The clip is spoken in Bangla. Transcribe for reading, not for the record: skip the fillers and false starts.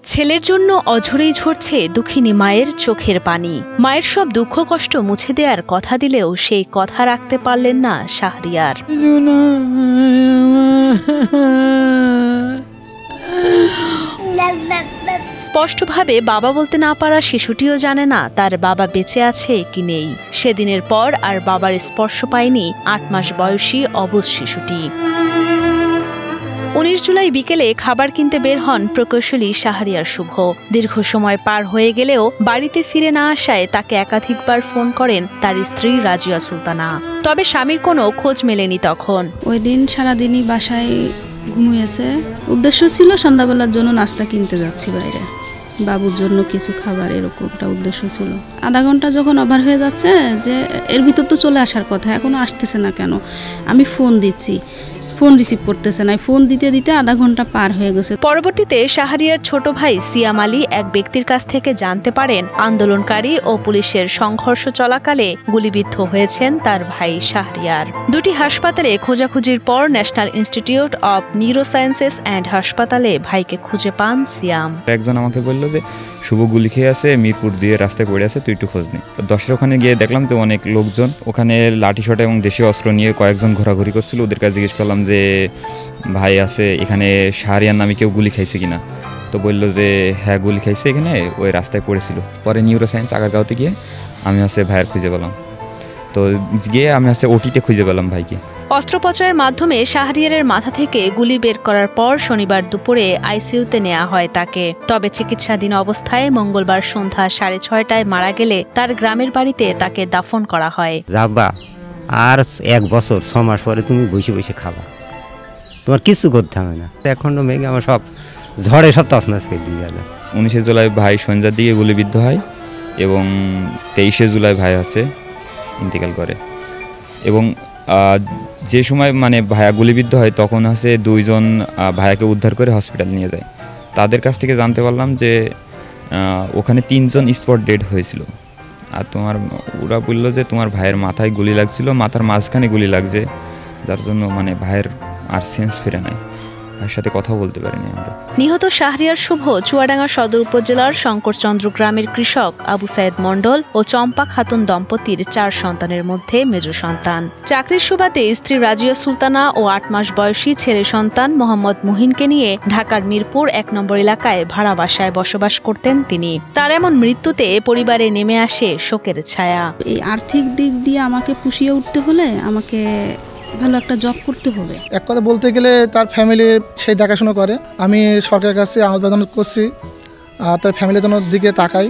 ছেলের জন্য অঝরেই ঝরছে দুঃখিনী মায়ের চোখের পানি। মায়ের সব দুঃখ কষ্ট মুছে দেওয়ার কথা দিলেও সেই কথা রাখতে পারলেন না শাহরিয়ার। স্পষ্টভাবে বাবা বলতে না পারা শিশুটিও জানে না তার বাবা বেঁচে আছে কি নেই। সেদিনের পর আর বাবার স্পর্শ পায়নি ৮ মাস বয়সী অবুঝ শিশুটি। ১৯ জুলাই বিকেলে খাবার কিনতে বের হন প্রকৌশলী শাহরিয়ার শুভ। দীর্ঘ সময় পার হয়ে গেলেও বাড়িতে ফিরে না আসায় তাকে একাধিকবার ফোন করেন তার স্ত্রী রাজিয়া সুলতানা। তবে স্বামীর কোনো খোঁজ মেলেনি তখন। ওই দিন সারাদিনই বাসায় ঘুমিয়েছে। উদ্দেশ্য ছিল সন্ধ্যাবেলার জন্য নাস্তা কিনতে যাচ্ছি বাইরে, বাবুর জন্য কিছু খাবার, এরকমটা উদ্দেশ্য ছিল। আধা ঘন্টা যখন ওভার হয়ে যাচ্ছে যে এর ভিতর তো চলে আসার কথা, এখনো আসতেছে না কেন? আমি ফোন দিচ্ছি, ফোন রিসিভ করতেছে না। ফোন দিতে দিতে আধা ঘন্টা পার হয়ে গেছে। পরবর্তীতে শাহরিয়ার ছোট ভাই সিয়াম আলী এক ব্যক্তির কাছ থেকে জানতে পারেন আন্দোলনকারী ও পুলিশের সংঘর্ষ চলাকালে গুলিবিদ্ধ হয়েছেন তার ভাই শাহরিয়ার। দুটি হাসপাতালে খোঁজাখুঁজির পর national institute of neurosciences and হাসপাতালে ভাইকে খুঁজে পান সিয়াম। একজন আমাকে বলল যে শুভ গুলি খেয়ে আছে, মিরপুর দিয়ে রাস্তায় পড়ে আছে, তুই একটু খোঁজ নে। 10 ওখানে গিয়ে দেখলাম যে অনেক লোকজন ওখানে লাঠি শট এবং দেশীয় অস্ত্র নিয়ে কয়েকজন ঘোরাঘুরি করছিল। ওদের কাছে জিজ্ঞেস করলাম যে ভাই আছে এখানে, শাহরিয়ার নামে কেউ গুলি খাইছে কিনা? তো বললো যে হ্যাঁ গুলি খাইছে, এখানে ওই রাস্তায় পড়েছিল। পরে নিউরোসায়েন্স আগারগাঁওতে গিয়ে আমি ভাইয়ের খুঁজে পেলাম। তো গিয়ে আমি ওটিতে খুঁজে পেলাম ভাইকে। অস্ত্রোপচারের মাধ্যমে শাহরিয়ারের মাথা থেকে গুলি বের করার পর শনিবার দুপুরে আইসিইউতে নেওয়া হয় তাকে। তবে চিকিৎসাধীন অবস্থায় মঙ্গলবার সন্ধ্যা 6:30টায় মারা গেলে তার গ্রামের বাড়িতে তাকে দাফন করা হয়। রাব্বা, আর 1 বছর 6 মাস পরে তুমি বসে বসে খাবা, তোমার কিছু করতে হবে না। এখন মেঘে আমার সব ঝড়ে সব তছনছ করে দিয়ে গেল। 19 জুলাই ভাই সন্ধ্যার দিকে গুলিবিদ্ধ হয় এবং 23 জুলাই ভাই ইন্তেকাল করে। এবং যে সময় ভাইয়া গুলিবিদ্ধ হয় তখন 2জন ভাইয়াকে উদ্ধার করে হসপিটাল নিয়ে যায়। তাদের কাছ থেকে জানতে পারলাম যে ওখানে 3জন স্পট ডেড হয়েছিল। আর ওরা বললো যে তোমার ভাইয়ের মাথায় গুলি লাগছিল, মাথার মাঝখানে গুলি লাগছে, যার জন্য ভাইয়ের আর সেন্স ফিরে নাই, ভাইয়ের সাথে কথা বলতে পারিনি আমরা। নিহত শাহরিয়ার শুভ চুয়াডাঙ্গা সদর উপজেলার শঙ্করচন্দ্র গ্রামের কৃষক আবু সাইদ মণ্ডল ও চম্পা খাতুন দম্পতির 4 সন্তানের মধ্যে মেজ সন্তান। চাকরির সুবাদে স্ত্রী রাজিয়া সুলতানা ও 8 মাস বয়সী ছেলে সন্তান মোহাম্মদ মুহিনকে নিয়ে ঢাকার মিরপুর 1 নম্বর এলাকায় ভাড়া বাসায় বসবাস করতেন তিনি। তার এমন মৃত্যুতে পরিবারে নেমে আসে শোকের ছায়া। এই আর্থিক দিক দিয়ে আমাকে পুষিয়ে উঠতে হলে আমাকে ভালো একটা জব করতে হবে। এক কথা বলতে গেলে তার ফ্যামিলি সেই দেখাশোনা করে। আমি সরকারের কাছে আবেদন করছি তার ফ্যামিলির জন্য দিকে তাকাই।